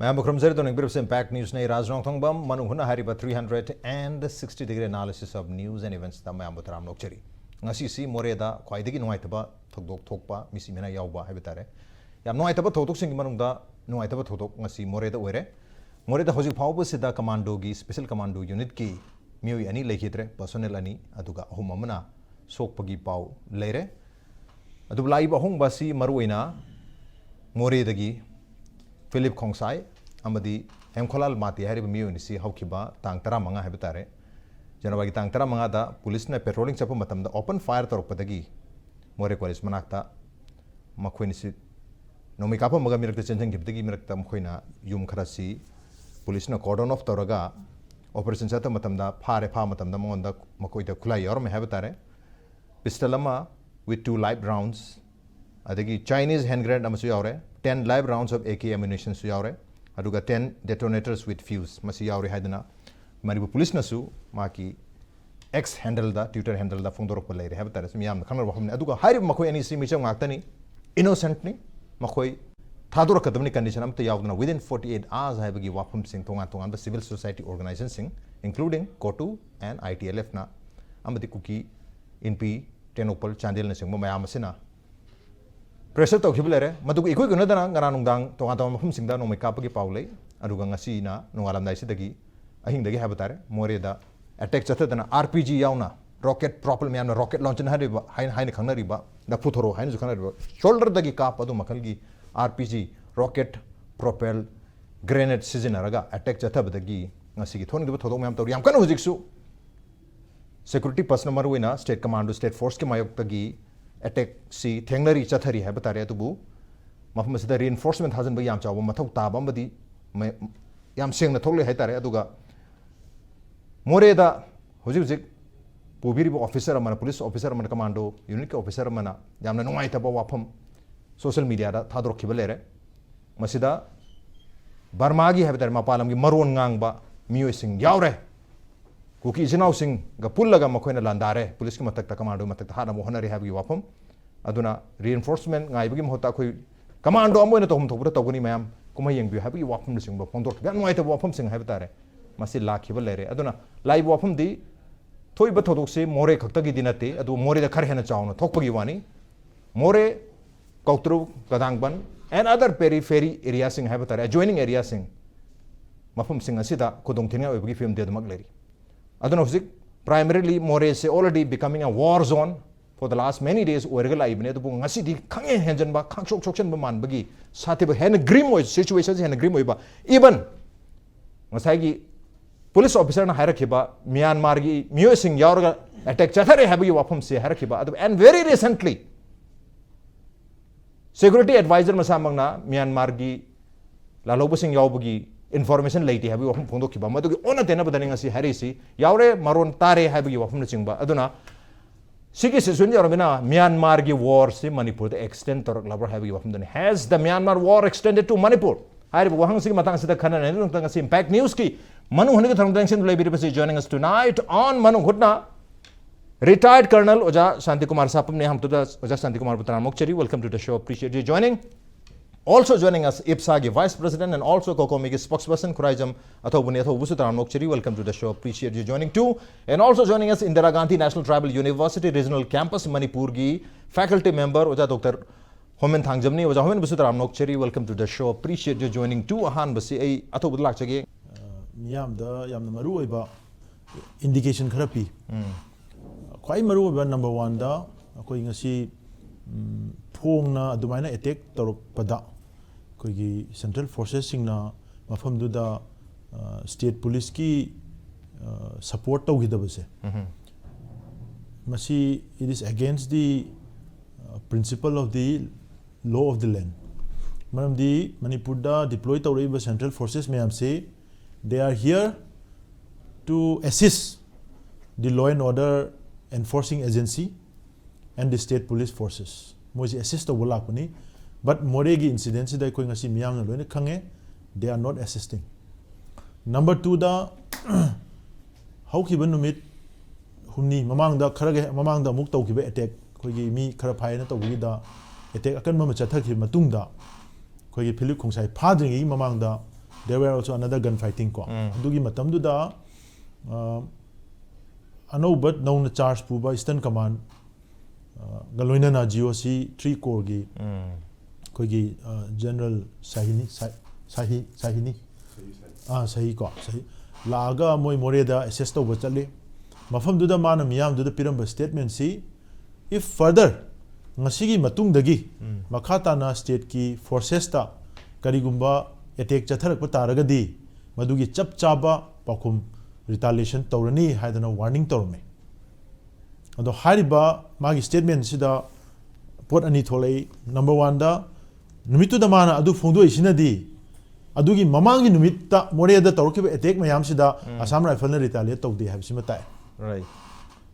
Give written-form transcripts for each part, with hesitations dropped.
मैं मुख्यमंत्री तो निगम से इम्पैक्ट न्यूज़ ने राजनाथ थोंगबम मनु हुना Hariba 360 degree analysis of news and events ता मैं बुतराम नोकचरी ngasi si Morehda khwaidagi nuaitaba thokdok thokpa misi mena yauba haibitare yam nuaitaba thokdok sing manungda nuaitaba thokdok ngasi Morehda oire Morehda hojik phawba sida commando gi special commando unit ki mioi ani lekhidre personnel ani aduga ahum amana sokpagi pau leire adu laiba hongba si maruina Morehda gi Philip Khongsai amadi Hemkholal mati hariba mioi ni si haukiba tang tara manga haibitare जनवरी तांग तरा मंगादा police ने patrolling चप्पा मतम दा open fire तोरपदगी मोरे college मनाक्ता मखोइनि सि नोमि कापा मगा मिरक्ता चेंजंग गिबदगी मिरक्ता मखोइना yum Kharasi police ने कॉर्डन of तोरगा operation चता मतम दा फारे फा मतम दा मोंदा मखोइदा खुलाई और में हेबतारे पिस्टल अमा विथ 2 लाइव राउंड्स अदगी चाइनीज हैंड ग्रेनेड अमसु यावरे 10 live rounds of AK ammunition सु यावरे अदुगा 10 detonators with fuse मसि यावरे हाइदना Manipur police nasu maki X handle da Twitter handle da phongdorok pa leire habta resmi yam khamar wa hamne aduga hairi makhoi ani si micham ngaktani innocent ni makhoi thador kadamni condition am ta yawdna within 48 hours haibagi wafam sing tongan the civil society organizations sing including KOTU and ITLF na amadi kuki INP tenopal chandel na sing mayam asina pressure to khibulere madugo ikoi guna dana ngara nungdang tongan mafum sing da no make up gi paulei aduga ngasi na nungalam dai sidagi अहिंग दगे हाबतारे मोरेदा attack चथदना RPG यावना rocket propel म्याम rocket launch हरिबा हाइन खंगनरिबा द फुथरो हाइन खंगनरिबा शोल्डर दगी काप अदु मखलगी RPG रॉकेट प्रोपेल ग्रेनेड सिजनरगा अटैक चथबदगी ngasi थोनगिबा थोदो म्याम तौर याम कन हुजिकसु सिक्योरिटी पर्सनल मरुइना स्टेट कमांडो स्टेट फोर्स के मायोक्तगी अटैक सी थेंगनरी चथरी हाबतारे अदुबु मफमसदा रीइंफोर्समेंट हाजन याम चाव मथौ ताबमबदी याम सेंगना थोले हाइतारे अदुगा Morehda hojik pubiri officer amana police officer amana commando unit officer amana yamna nungai taba wafam social media da thadrok khibelere masida Burma gi habitar mapalam gi maron ngangba mioi sing yaure kuki jinau sing ga pullaga makoina landare police ki matak ta commando matak ta hana mohonari habi wafam aduna reinforcement ngai bagi mohota khoi commando amoina to hum thobura toguni mayam kuma yeng bi habi wafam sing ba pondor ga nungai taba wafam sing habitare मसी लाखिबा लेरे अदुना live वाफम दी थोइ बथोदोक से मोरे खक्तगी दिनते अदु मोरे the खर हेना चावनो थोकपगी वानी मोरे कौत्रु कदांगबन and other periphery area सिंग हैबतारे एडजॉइनिंग एरिया सिंग मफम सिंग असिदा खुदोंग थिंगा ओबगी फिल्म देदमक लेरी अदुना हुजिक प्राइमरीली मोरे से already becoming a war zone for the last many days ओरगा लाइबने अदु ngasi di khangye henjanba khangchok chokchen ba manbagi sathiba hen grim oi situation hen grim oiba even ngasai police officer ना हायरखिबा Myanmar की मियो Singh यावरगा attack चथरे हैबगी वाफम से हायरखिबा अदु and very recently security adviser मसामंगना Myanmar की लालोब सिंह यावबगी इंफॉर्मेशन लेती हैबगी वाफम फोंदोखिबा मदुगी ओना तेना बदनिंग असि हारिसी यावरे मरोन तारे हैबगी वाफम चिंगबा अदुना सिगी सिसुन यावरबिना म्यांमार की वॉर से मणिपुर द एक्सटेंड तोरक लबर हैबगी वाफम दने has the Myanmar war extended to Manipur हारिब वहंग सिग मतंग सिदा खनन ने नंतंग सि इंपैक्ट न्यूज़ की Manung Hutna Thangdangsin Labiri joining us tonight on Manung Hutna. Retired Colonel Oja Shanti Kumar Sapam ne hum to the Oja Shanti Kumar Butaran Mokchari. Welcome to the show. Appreciate you joining. Also joining us IPSAG Vice President and also Kokomigi spokesperson Kuraijam Athobuni Athobusutan Mokchari. Welcome to the show. Appreciate you joining too. And also joining us Indira Gandhi National Tribal University Regional Campus Manipur gi faculty member Oja Dr. Homen Thangjamni Oja Homen Busutan Mokchari. Welcome to the show. Appreciate you joining too. Ahan basi ai Athobudlak chage मियामदा यामना Maru ओइबा indication खरा P ख्वाइ मरु ओइबा number 1 दा अखोइ ngasi फोंगना अदुमाइना attack तोरपदा कोइगी central forces सिंगना मफमदुदा state police की सपोर्ट तौगिदबसे मसी it is against the principle of the law of the land मरमदी मणिपुर दा डिप्लॉय तौरइबा सेंट्रल फोर्सेस मैम से they are here to assist the law and order enforcing agency and the state police forces. Moji assist to bulak pani, but Morehgi incident da koi ngasi miyam na loine khange they are not assisting. Number 2 da how ki ban numit humni mamang da kharage mamang da muk tau ki be attack koi gi mi khara phai na tau gi da attack akan ma chathak ki matung da koi gi Philip Khongsai phadring gi mamang da there were also another gunfighting ko dugi matam du da anaubat nauna charge puba Eastern Command galoina na GOC 3 corps gi kogi General Sahini sahi ko sahi laga moi Moreh da assess to chale mafam du da mana miyam du da piramba statement si if further ngasigi matung dagi makhata na state ki forces ta karigumba attack chatharak pataragadi madugi chap chaba pakum retaliation tawrani haidana warning tawrme ado hariba magi statement sida pot ani tholei number 1 da numitu da mana adu phongdo isinadi adugi mamangi numitta Moreh da tawrkiba attack mayam sida Assam Rifle na retaliate tawdi habsima tai right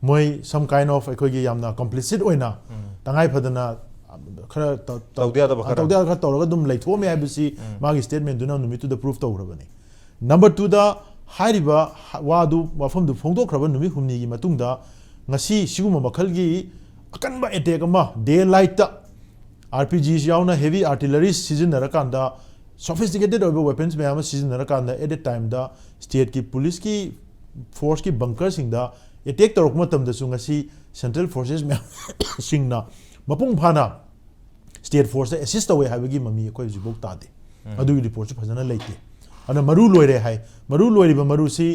moi some kind of ekogi yamna complicit oina tangai phadana khara tawdia da kha tawraga dum leithome habisi magi statement duna numitu da proof tawrabani number 2 da hariba wadu wafam du phongdo khraba numi humni gi matungda ngasi siguma makhalgi akanba attack ama daylight ta RPGs yauna heavy artillery season narakanda sophisticated weapons mayam season narakanda at the time da state ki police ki force ki bunker singda attack torok matam da sunga si central forces me singna mapung phana state force assist away habagi mami koi jibok ta de adu report phajana leite ana maru loire hai maru loire ba maru si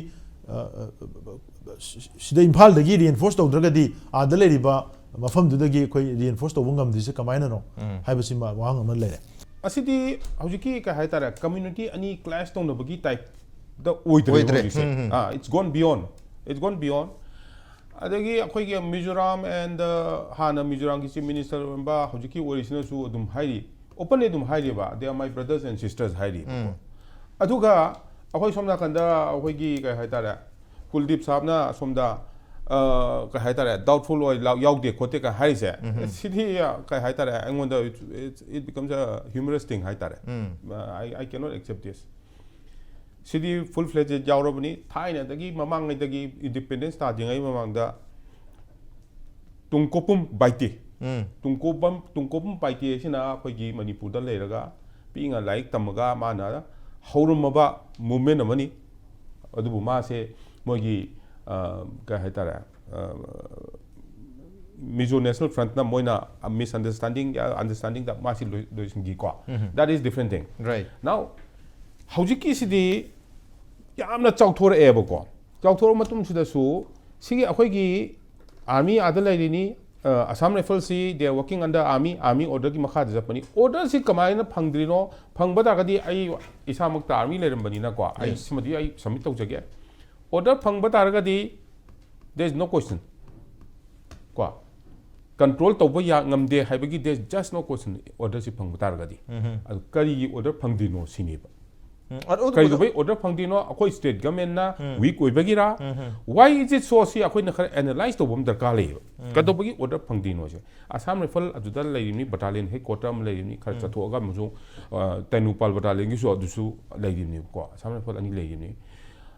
sida imphal dagi reinforce tawdragadi adale riba mafam dudagi koi reinforce tawungam dise kamaina no haibasi ma wang am leire asidi hojiki ka haitara community ani clash tong bagi type the oidre it's gone beyond adagi akhoi ge Mizoram and hana Mizoram ki chief minister ba hojiki original su dum hairi openly dum hairi ba they are my brothers and sisters hairi aduga akhoi somna kanda akhoi gi ka haitara Kuldip sabna somda ka haitara doubtful oi yaugde khote ka haise sidi ka haitara angonda it becomes a humorous thing haitara I cannot accept this sidi full fledged jaurabani thaina dagi mamang ngai dagi independence ta dingai mamang da tungkopum baiti tungkopum baiti sina khoi gi Manipur da leiraga pinga like tamaga mana haurumaba movement amani adubu ma se mogi ka haitara Mizo National Front na moina a misunderstanding understanding that masi loisin gi ko that is different thing right now hojiki sidi yamna chawthor eba ko chawthor matum sida su sigi akhoi gi army adalai ni Assam Rifle si they are working under army order ki makha da japani order si kamaina phangdrino phangba da gadi ai isamak ta army lerambani na ko ai simadi ai submit tawjage order phangba taragadi there is no question ko control tawba ya ngamde haibagi there is just no question order si phangba taragadi adu kari order phangdino siniba kari do bai order phangdino akoi state government na weak oibagira why is it so si akoi na khar analyze to bom darkar le kadobagi order phangdino se Assam Rifle adudal leini battalion headquarter am leini khar chatho aga muju Tenupal battalion gi so adusu leini ko Assam Rifle ani leini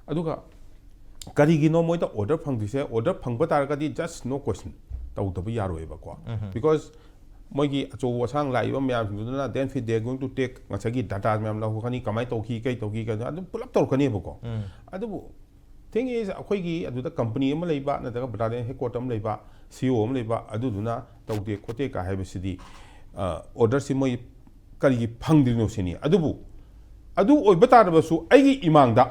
aduga karigino moita order phangdise order phangba taragadi just no question tawdaba yaroeba ko because moigi acho wasang laiba myam duna then fit they are going to take ngachagi data myam la khani kamai toki kai toki ka adu pulap tor kani bako adu thing is akhoi gi adu da company am leiba na da battalion headquarter am leiba CEO am leiba adu duna tawde khote ka haiba sidi order si moi kari phangdino sini adu oiba tarbasu aigi imangda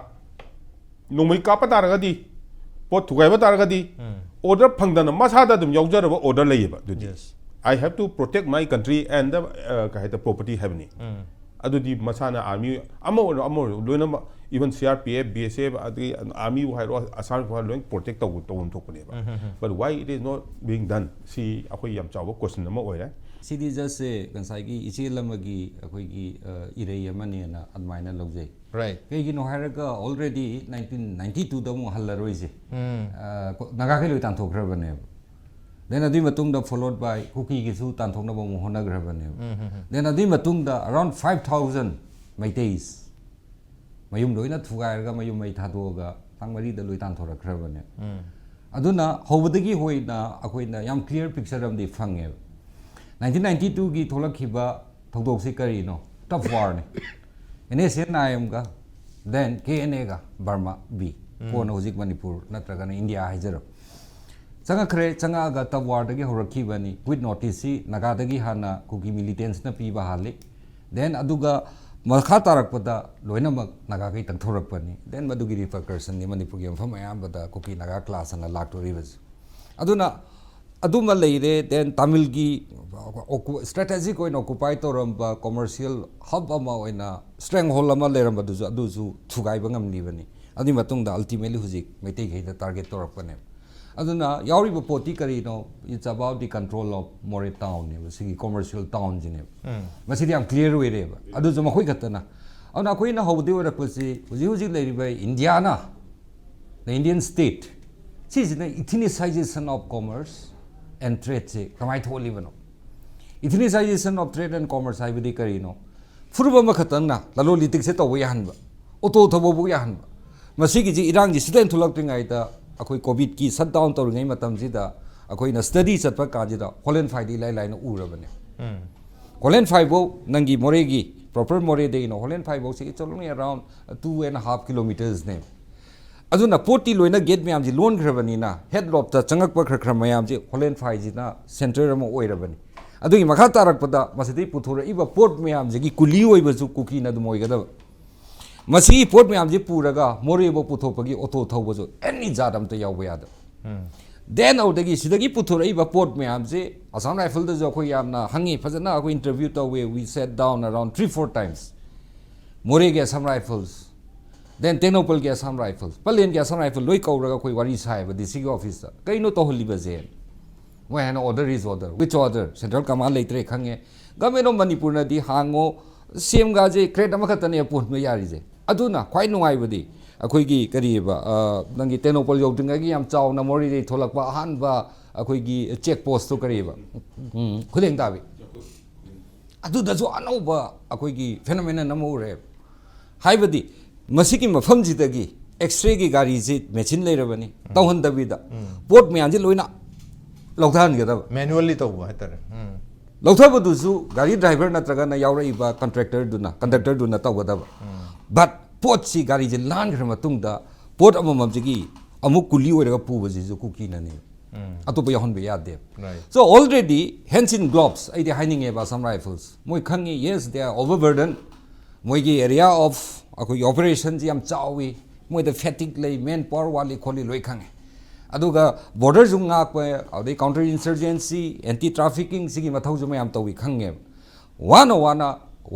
nongmai kapa taragadi pot thugaiba taragadi order phangdana masada dum yaujaraba order leiba dudi I have to protect my country and the property having adudi masana army amo loina even CRPF BSF army who Assam who are protect to but why it is not being done see akoi yam chawa question ma oira sidi just se kansai gi ichi lamagi akoi gi irei amani na admaina logjai right ke gi no haraga already 1992 da mo hallaroi je naga ke loi tan thokra bane then adi matung da followed by cookie gi su tan thokna bo mo honagra bane then adi matung da around 5000 maitais mayum loina thugai ga mayum mai thado ga pangmari da loi tan thora khra bane aduna hobadagi hoina akoina yam clear picture am di phange 1992 gi tholakhiba thogdok se kari no top war ne ene se naim ga then KNA ga Burma B ko na hujik Manipur natraga na India haijaro changa khre changa ga tab war dagi horakhi bani with notice si naga dagi hana kuki militants na pi ba hali then aduga makha tarak pada loina mak naga kai tang thorak pani then madugi repercussion ni Manipur gi mfam ayam bada kuki naga class na lak to rivers aduna aduma leire then Tamil gi strategic oin occupy to ramba commercial hub ama oina stronghold ama leramba duzu thugai bangam ni bani adi matung da ultimately hujik mete ge da target to rakpane aduna yauri bo poti kari no it's about the control of Moreh town ne sigi commercial town jine masidi am clear way re adu jama khoi katana ana khoi na hobdi ora pasi huji leri bai India na the Indian state is the ethnicization of commerce and trade se kamai tholi bano ethnicization of trade and commerce hai bidi kari no furba ma khatan na lalo litik se to yan ba auto thobo bu yan ba masigi ji irang ji student thulak tingai da akoi covid ki shutdown tor ngai matam ji da akoi na study chatpa ka ji da holen faidi lai lai no ura bane holen faibo nangi Moreh gi proper Moreh de no holen faibo se cholong around 2.5 kilometers ne aduna poti loina gate myam ji loan khrabani na headlock ta changak pa khra mayam ji holen fai ji na center ama oirabani adugi makha tarak pada masidi puthura iba port myam ji gi kuli oi ba ju kuki na dumoi gada masi port myam ji puraga Moreh bo puthopagi auto thobo ju any jadam ta yaw ba then audagi sidagi puthura iba port myam ji Assam rifle da jo khoi yamna hangi phajana ko interview ta we sat down around 3-4 times Moreh ge Assam rifles then Tenopal ge Assam rifles Palen ge Assam rifle loi kauraga koi wari sai ba DC office kai no to holi ba zen when order is order which order central command leitre khange government of Manipur na di hango same ga je crate ama khatane pun me yari je aduna khwai nungai badi akhoi gi kari ba nangi Tenopal yodinga gi yam chaw na Moreh de tholak ba han ba akhoi gi check post to kari ba khudeng ta bi adu da jo anau ba akhoi gi phenomenon na mo re hai badi masiki mafam ji dagi x-ray gi gari ji machine lei rabani tawhan dabi da port me anji loina lawthan ga da manually to ba tar lawtha badu su gari driver na traga na yaura iba contractor duna conductor duna taw da but port si gari ji lan gra matung da port amam ji gi amuk kuli ore ga pu ba ji ju kuki na ni atopa yahon be yade so already hands in gloves ai de hiding eba some rifles moi khangi yes they are overburdened moi gi area of akoi operation ji am chawi moi the fatigue lay main power wali kholi loi khange aduga border jung ngak pa ade counter insurgency anti trafficking sigi mathau juma am tawi khange one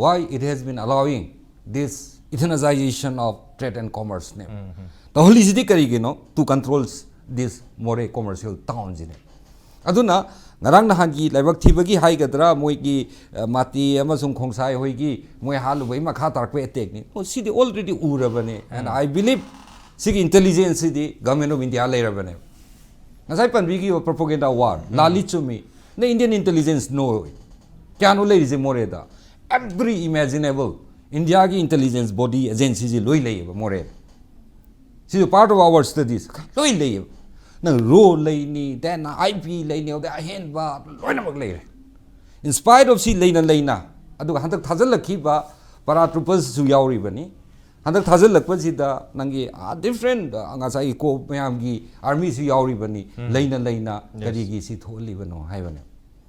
why it has been allowing this ethnicization of trade and commerce ne the holy city kari gino to controls this Moreh commercial towns in aduna ngarang nahan gi laibak thibagi hai gadra moi gi mati amasung khongsai hoi gi moi halu bai makha tarak pe attack ni o sidi already urabane and I believe sigi intelligence di government of India lairabane ngasai panbi gi propaganda war lali chumi the Indian intelligence no kya no lai je Moreh da every imaginable India gi intelligence body agency ji loi lai Moreh this is part of our studies loi lai na ro lai ni then IP lai ni da hen ba loina mak lai in spite of si laina adu hantak thajal lakhi ba paratroopers su yauri bani handak thajal lakpa si da nangi different anga sai ko mayam gi army su yauri bani laina kari gi si tholi bano hai bani